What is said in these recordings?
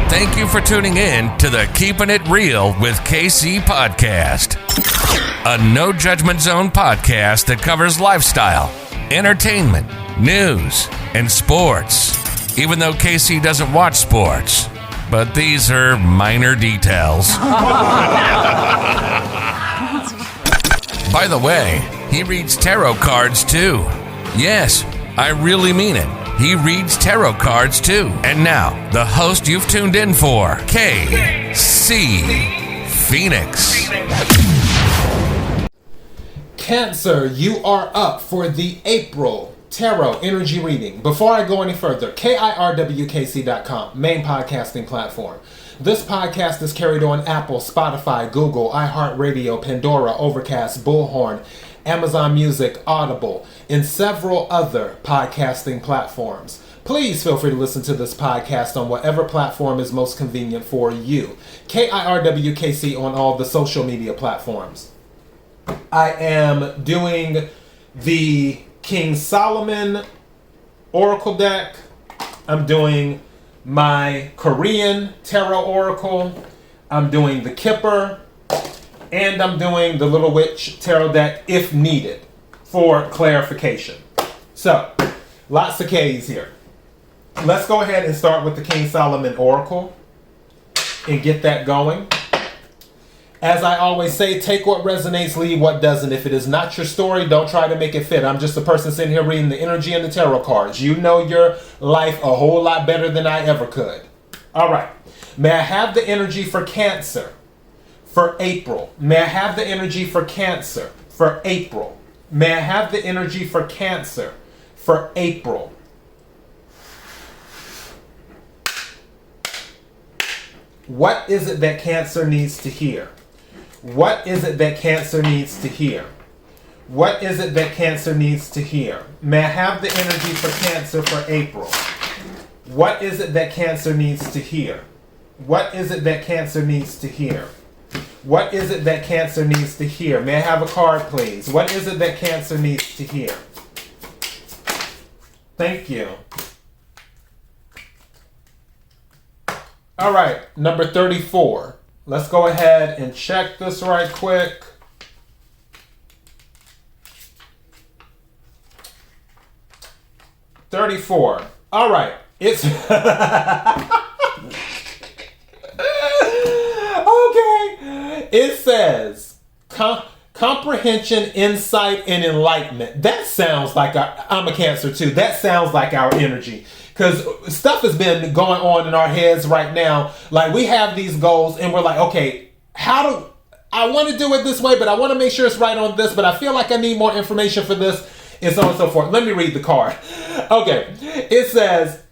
Thank you for tuning in to the Keeping It Real with KC podcast, a no judgment zone podcast that covers lifestyle, entertainment, news, and sports. Even though KC doesn't watch sports, but these are minor details. By the way, he reads tarot cards too. Yes, I really mean it. He reads tarot cards too. And now, the host you've tuned in for, KC Phoenix. Cancer, you are up for the April Tarot Energy Reading. Before I go any further, KIRWKC.com, main podcasting platform. This podcast is carried on Apple, Spotify, Google, iHeartRadio, Pandora, Overcast, Bullhorn, Amazon Music, Audible, and several other podcasting platforms. Please feel free to listen to this podcast on whatever platform is most convenient for you. KIRWKC on all the social media platforms. I am doing the King Solomon Oracle deck. I'm doing my Korean Tarot Oracle. I'm doing the Kipper. And I'm doing the Little Witch Tarot deck if needed for clarification. So, lots of K's here. Let's go ahead and start with the King Solomon Oracle and get that going. As I always say, take what resonates, leave what doesn't. If it is not your story, don't try to make it fit. I'm just a person sitting here reading the energy and the tarot cards. You know your life a whole lot better than I ever could. All right. May I have the energy for Cancer for April? May I have the energy for Cancer for April? May I have the energy for Cancer for April? What is it that Cancer needs to hear? What is it that Cancer needs to hear? What is it that Cancer needs to hear? May I have the energy for Cancer for April? What is it that Cancer needs to hear? What is it that Cancer needs to hear? What is it that Cancer needs to hear? May I have a card, please? What is it that Cancer needs to hear? Thank you. All right, number 34. Let's go ahead and check this right quick. $34. All right, it's... Okay. It says comprehension, insight, and enlightenment. That sounds like I'm a Cancer too. That sounds like our energy. Because stuff has been going on in our heads right now. Like, we have these goals and we're like, okay, I want to do it this way, but I want to make sure it's right on this, but I feel like I need more information for this, and so on and so forth. Let me read the card. Okay. It says,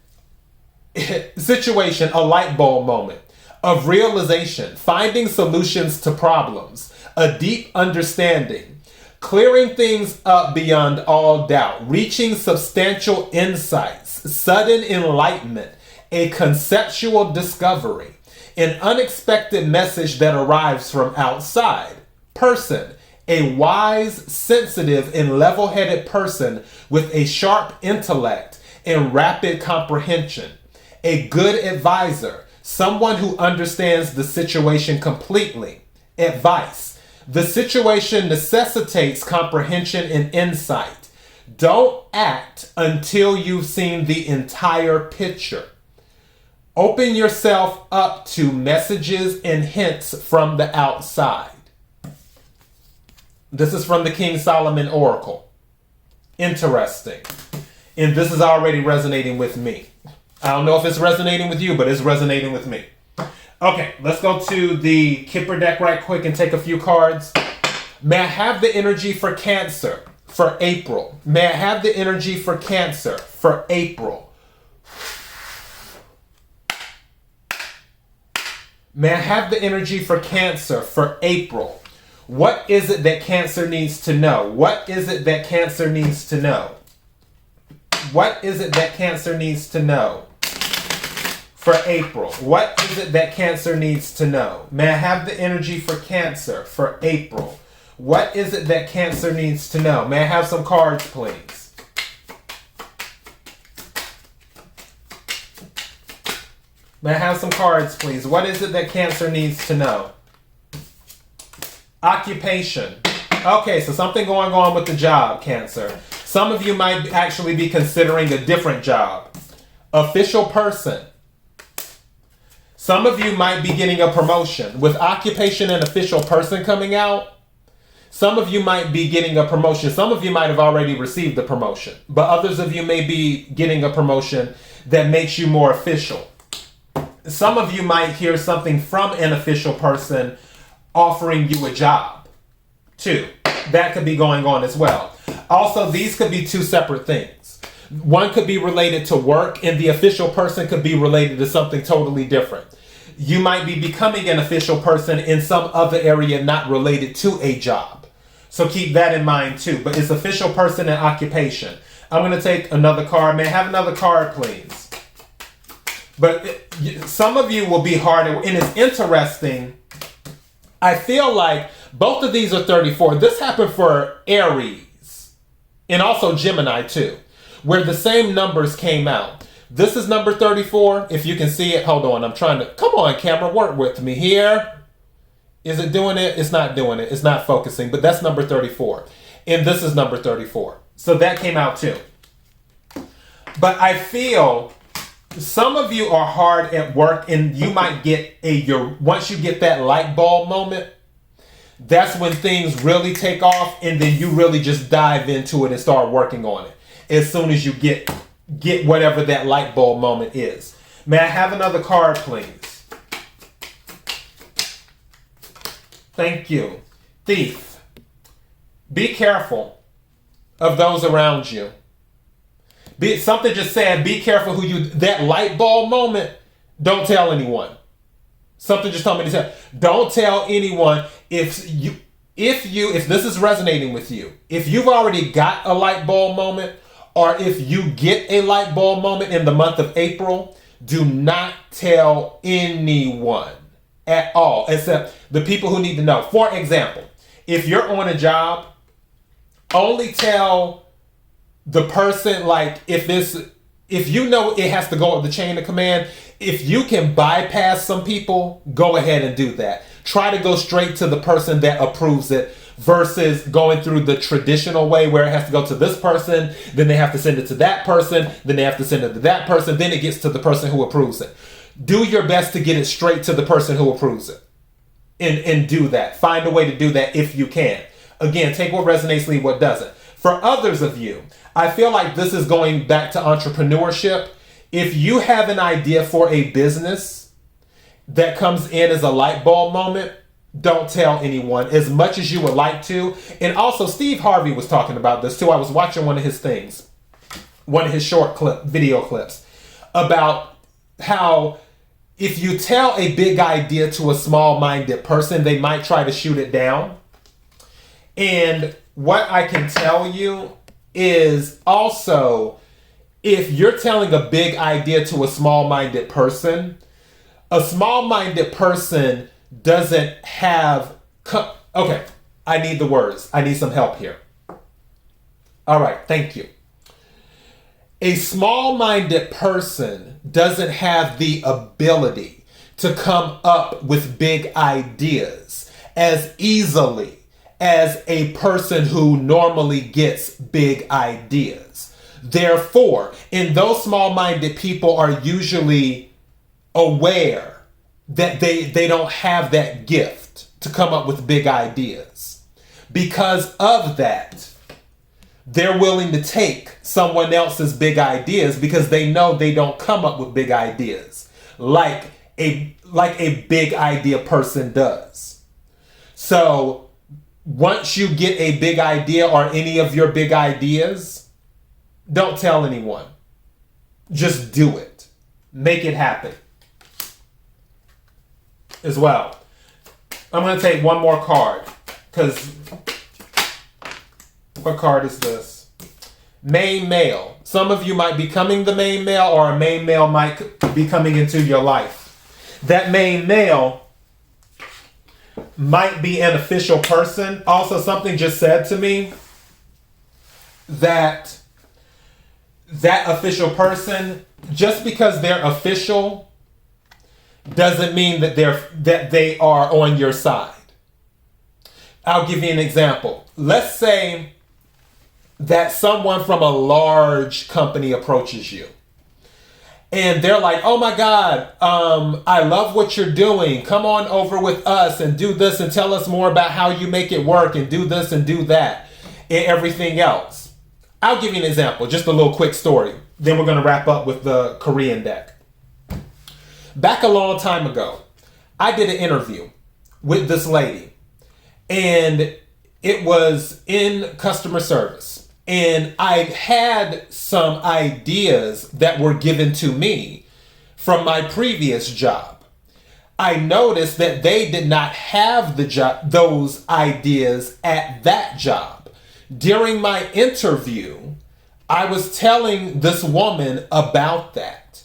situation, a light bulb moment of realization, finding solutions to problems, a deep understanding, clearing things up beyond all doubt, reaching substantial insights, sudden enlightenment, a conceptual discovery, an unexpected message that arrives from outside. Person, a wise, sensitive, and level-headed person with a sharp intellect and rapid comprehension. A good advisor, someone who understands the situation completely. Advice, the situation necessitates comprehension and insight. Don't act until you've seen the entire picture. Open yourself up to messages and hints from the outside. This is from the King Solomon Oracle. Interesting. And this is already resonating with me. I don't know if it's resonating with you, but it's resonating with me. Okay, let's go to the Kipper deck right quick and take a few cards. May I have the energy for Cancer for April? May I have the energy for Cancer for April? May I have the energy for Cancer for April? What is it that Cancer needs to know? What is it that Cancer needs to know? What is it that Cancer needs to know for April? What is it that Cancer needs to know? May I have the energy for Cancer for April? What is it that Cancer needs to know? May I have some cards, please? May I have some cards, please? What is it that Cancer needs to know? Occupation. Okay, so something going on with the job, Cancer. Some of you might actually be considering a different job. Official person. Some of you might be getting a promotion. With occupation and official person coming out, some of you might be getting a promotion. Some of you might have already received the promotion, but others of you may be getting a promotion that makes you more official. Some of you might hear something from an official person offering you a job, too. That could be going on as well. Also, these could be two separate things. One could be related to work, and the official person could be related to something totally different. You might be becoming an official person in some other area not related to a job. So keep that in mind too. But it's official person and occupation. I'm going to take another card. May I have another card, please? But some of you will be harder. And it's interesting. I feel like both of these are 34. This happened for Aries and also Gemini too, where the same numbers came out. This is number 34. If you can see it, hold on. I'm trying to, come on, camera, work with me here. Is it doing it? It's not doing it. It's not focusing, but that's number 34. And this is number 34. So that came out too. But I feel some of you are hard at work, and you might get once you get that light bulb moment, that's when things really take off, and then you really just dive into it and start working on it as soon as you get whatever that light bulb moment is. May I have another card, please? Thank you. Thief. Be careful of those around you. Something just said, be careful that light bulb moment, don't tell anyone. Something just told me to tell. Don't tell anyone if this is resonating with you. If you've already got a light bulb moment, or if you get a light bulb moment in the month of April, do not tell anyone at all, except the people who need to know. For example, if you're on a job, only tell the person, like, if you know it has to go up the chain of command, if you can bypass some people, go ahead and do that. Try to go straight to the person that approves it versus going through the traditional way where it has to go to this person, then they have to send it to that person, then they have to send it to that person, then it gets to the person who approves it. Do your best to get it straight to the person who approves it. And do that. Find a way to do that if you can. Again, take what resonates, leave what doesn't. For others of you, I feel like this is going back to entrepreneurship. If you have an idea for a business that comes in as a light bulb moment, don't tell anyone as much as you would like to. And also, Steve Harvey was talking about this too. I was watching one of his things, one of his video clips, about how if you tell a big idea to a small-minded person, they might try to shoot it down. And what I can tell you is also, if you're telling a big idea to a small-minded person doesn't have... Okay, I need the words. I need some help here. All right, thank you. A small-minded person doesn't have the ability to come up with big ideas as easily as a person who normally gets big ideas. Therefore, and those small-minded people are usually aware that they don't have that gift to come up with big ideas. Because of that, they're willing to take someone else's big ideas because they know they don't come up with big ideas like a big idea person does. So once you get a big idea or any of your big ideas, don't tell anyone. Just do it. Make it happen. As well. I'm going to take one more card because what card is this? Main male. Some of you might be becoming the main male, or a main male might be coming into your life. That main male might be an official person. Also, something just said to me that official person, just because they're official doesn't mean that they are on your side. I'll give you an example. Let's say that someone from a large company approaches you and they're like, oh my God, I love what you're doing. Come on over with us and do this and tell us more about how you make it work and do this and do that and everything else. I'll give you an example, just a little quick story. Then we're going to wrap up with the Korean deck. Back a long time ago, I did an interview with this lady, and it was in customer service. And I had some ideas that were given to me from my previous job. I noticed that they did not have those ideas at that job. During my interview, I was telling this woman about that.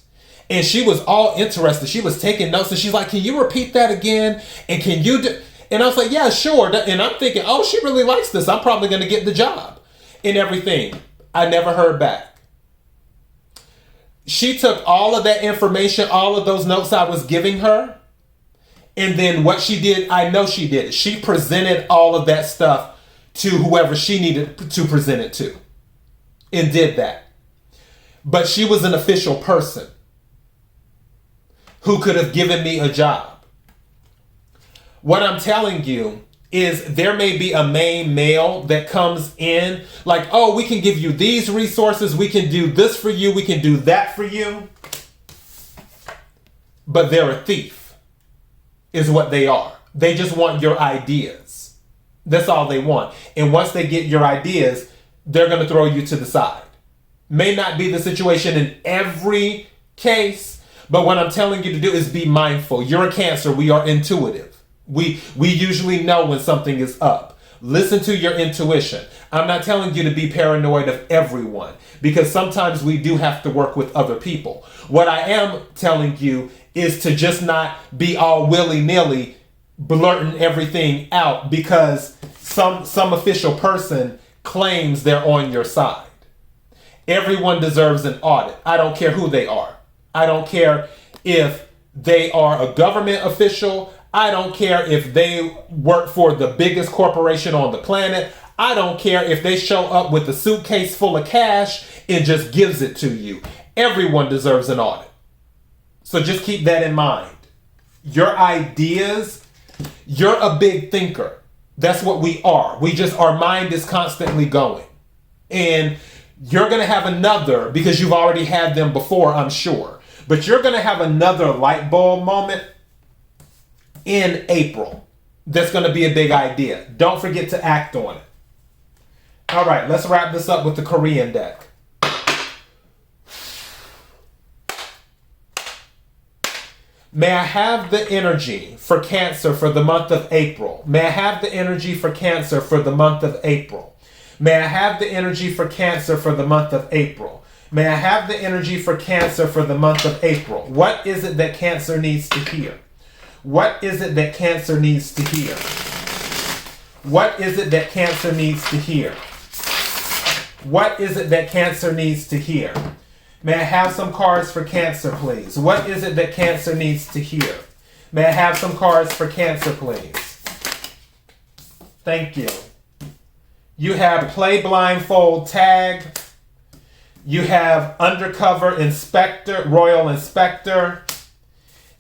And she was all interested. She was taking notes and she's like, can you repeat that again? And can you do... And I was like, yeah, sure. And I'm thinking, oh, she really likes this. I'm probably going to get the job and everything. I never heard back. She took all of that information, all of those notes I was giving her. And then what she did, I know she did it. She presented all of that stuff to whoever she needed to present it to. And did that. But she was an official person who could have given me a job. What I'm telling you is there may be a main male that comes in like, oh, we can give you these resources. We can do this for you. We can do that for you. But they're a thief is what they are. They just want your ideas. That's all they want. And once they get your ideas, they're going to throw you to the side. May not be the situation in every case, but what I'm telling you to do is be mindful. You're a Cancer. We are intuitive. We usually know when something is up. Listen to your intuition. I'm not telling you to be paranoid of everyone because sometimes we do have to work with other people. What I am telling you is to just not be all willy-nilly blurting everything out because some official person claims they're on your side. Everyone deserves an audit. I don't care who they are. I don't care if they are a government official. I don't care if they work for the biggest corporation on the planet. I don't care if they show up with a suitcase full of cash and just gives it to you. Everyone deserves an audit. So just keep that in mind. Your ideas, you're a big thinker. That's what we are. Our mind is constantly going. And you're going to have another, because you've already had them before, I'm sure. But you're going to have another light bulb moment in April. That's going to be a big idea. Don't forget to act on it. All right, let's wrap this up with the Korean deck. May I have the energy for Cancer for the month of April? May I have the energy for Cancer for the month of April? May I have the energy for Cancer for the month of April? May I have the energy for Cancer for the month of April? What is it that Cancer needs to hear? What is it that Cancer needs to hear? What is it that Cancer needs to hear? What is it that Cancer needs to hear? May I have some cards for Cancer, please? What is it that Cancer needs to hear? May I have some cards for Cancer, please? Thank you. You have Play Blindfold Tag. You have Undercover Inspector, Royal Inspector.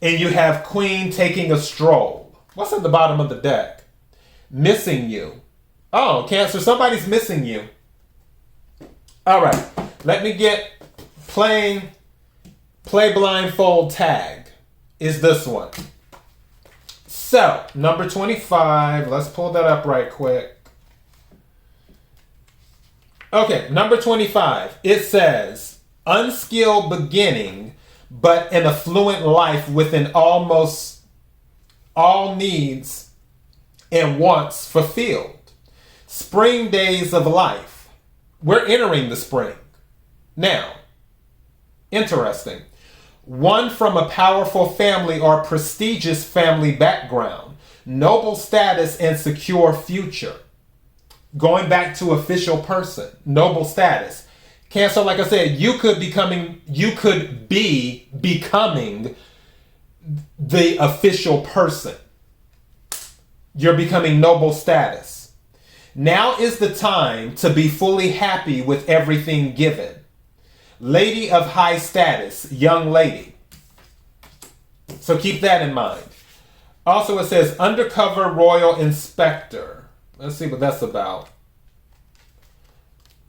And you have Queen Taking a Stroll. What's at the bottom of the deck? Missing you. Oh, Cancer, somebody's missing you. All right, let me get Play Blindfold Tag is this one. So, number 25. Let's pull that up right quick. Okay, number 25. It says, unskilled beginning, but an affluent life within almost all needs and wants fulfilled. Spring days of life. We're entering the spring. Now, interesting. One from a powerful family or prestigious family background. Noble status and secure future. Going back to official person. Noble status. Cancer, like I said, you could be becoming the official person. You're becoming noble status. Now is the time to be fully happy with everything given. Lady of high status, young lady. So keep that in mind. Also, it says undercover royal inspector. Let's see what that's about.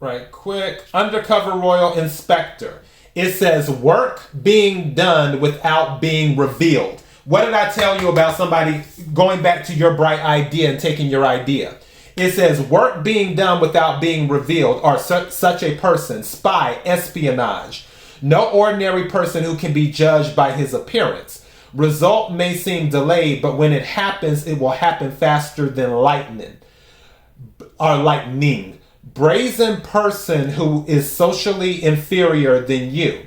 Right quick. Undercover royal inspector. It says work being done without being revealed. What did I tell you about somebody going back to your bright idea and taking your idea? It says work being done without being revealed, or such a person, spy, espionage. No ordinary person who can be judged by his appearance. Result may seem delayed, but when it happens, it will happen faster than lightning. Brazen person who is socially inferior than you.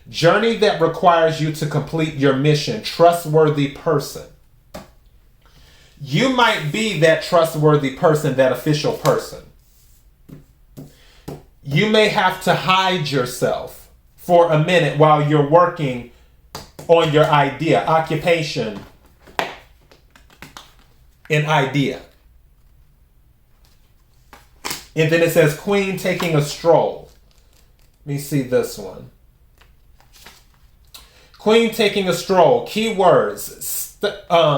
Journey that requires you to complete your mission. Trustworthy person. You might be that trustworthy person, that official person. You may have to hide yourself for a minute while you're working on your idea, occupation, and idea. And then it says queen taking a stroll. Let me see this one. Queen taking a stroll. Keywords.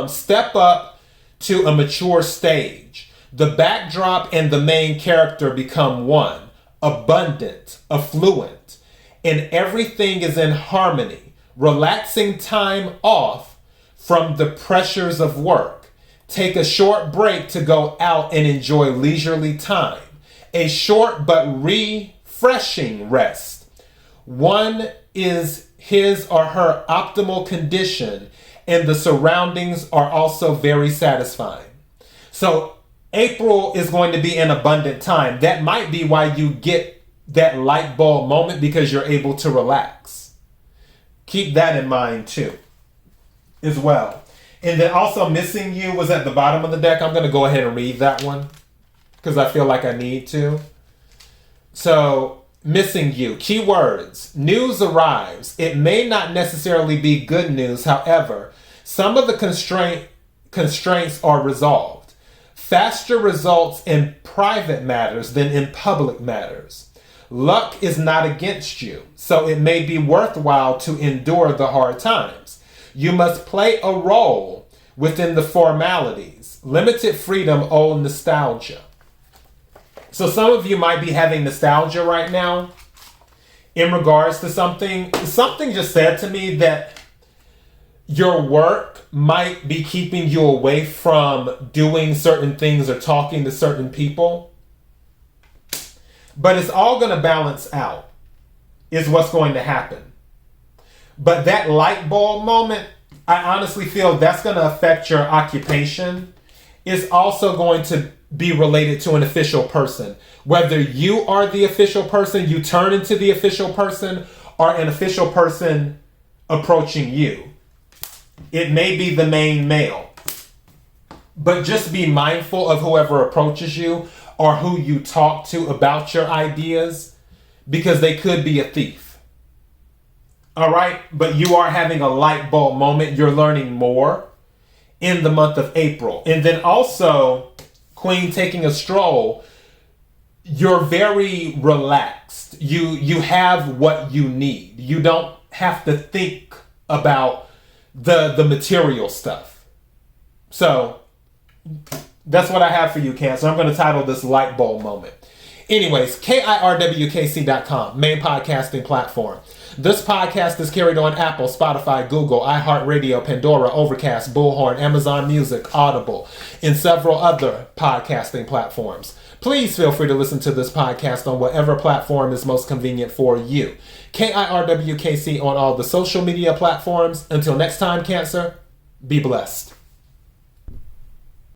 Step up to a mature stage. The backdrop and the main character become one. Abundant. Affluent. And everything is in harmony. Relaxing time off from the pressures of work. Take a short break to go out and enjoy leisurely time. A short but refreshing rest. One is his or her optimal condition, and the surroundings are also very satisfying. So April is going to be an abundant time. That might be why you get that light bulb moment, because you're able to relax. Keep that in mind too, as well. And then also missing you was at the bottom of the deck. I'm going to go ahead and read that one because I feel like I need to. So, missing you. Keywords. News arrives. It may not necessarily be good news. However, some of the constraints are resolved. Faster results in private matters than in public matters. Luck is not against you, so it may be worthwhile to endure the hard times. You must play a role within the formalities. Limited freedom, old nostalgia. So some of you might be having nostalgia right now in regards to something. Something just said to me that your work might be keeping you away from doing certain things or talking to certain people. But it's all going to balance out, is what's going to happen. But that light bulb moment, I honestly feel that's going to affect your occupation. It's also going to be related to an official person. Whether you are the official person, you turn into the official person, or an official person approaching you. It may be the main male. But just be mindful of whoever approaches you or who you talk to about your ideas, because they could be a thief. All right? But you are having a light bulb moment. You're learning more in the month of April. And then also, Queen taking a stroll, you're very relaxed. You have what you need. You don't have to think about the material stuff. So that's what I have for you, Cancer. I'm going to title this Light Bulb Moment. Anyways, KIRWKC.com, main podcasting platform. This podcast is carried on Apple, Spotify, Google, iHeartRadio, Pandora, Overcast, Bullhorn, Amazon Music, Audible, and several other podcasting platforms. Please feel free to listen to this podcast on whatever platform is most convenient for you. KIRWKC on all the social media platforms. Until next time, Cancer, be blessed.